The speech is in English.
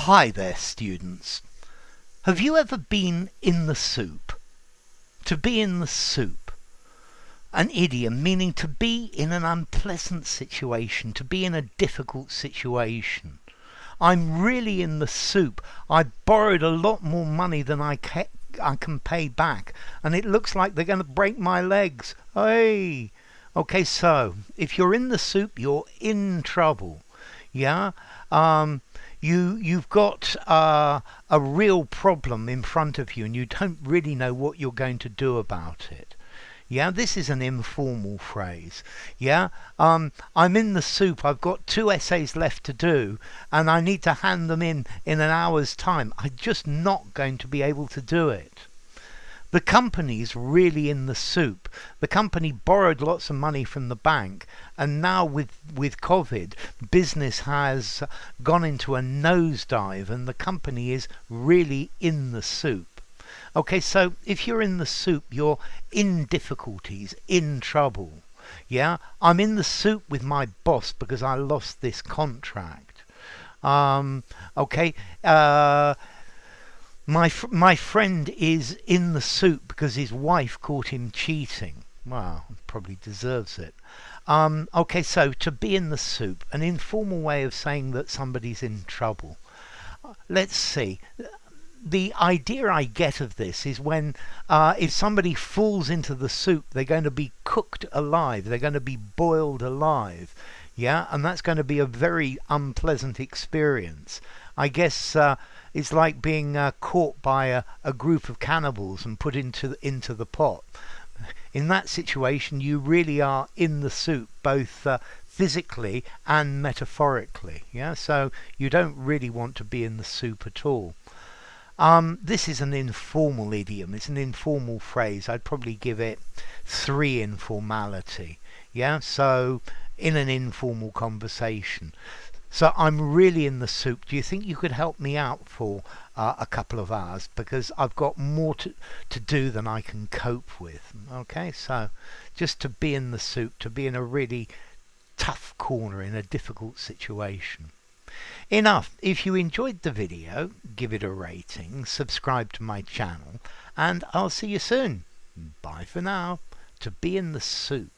Hi there, students. Have you ever been in the soup? To be in the soup. An idiom meaning to be in an unpleasant situation, to be in a difficult situation. I'm really in the soup. I borrowed a lot more money than I can pay back, and it looks like they're going to break my legs. Hey! Okay, so if you're in the soup, you're in trouble. Yeah? You've got a real problem in front of you and you don't really know what you're going to do about it. Yeah, this is an informal phrase. Yeah, I'm in the soup. I've got 2 essays left to do and I need to hand them in an hour's time. I'm just not going to be able to do it. The company's really in the soup. The company borrowed lots of money from the bank, and now with COVID, business has gone into a nosedive and the company is really in the soup. Okay, so if you're in the soup, you're in difficulties, in trouble. Yeah, I'm in the soup with my boss because I lost this contract. Okay, my friend is in the soup because his wife caught him cheating. Well, probably deserves it. Okay, so to be in the soup, an informal way of saying that somebody's in trouble. Let's see. The idea I get of this is when if somebody falls into the soup, they're going to be cooked alive. They're going to be boiled alive. Yeah, and that's going to be a very unpleasant experience. I guess it's like being caught by a group of cannibals and put into the pot. In that situation, you really are in the soup, both physically and metaphorically. Yeah, so you don't really want to be in the soup at all. This is an informal idiom. It's an informal phrase. I'd probably give it 3 informality. Yeah, so in an informal conversation. So I'm really in the soup. Do you think you could help me out for a couple of hours? Because I've got more to do than I can cope with. Okay, so just to be in the soup, to be in a really tough corner, in a difficult situation. Enough. If you enjoyed the video, give it a rating, subscribe to my channel, and I'll see you soon. Bye for now. To be in the soup.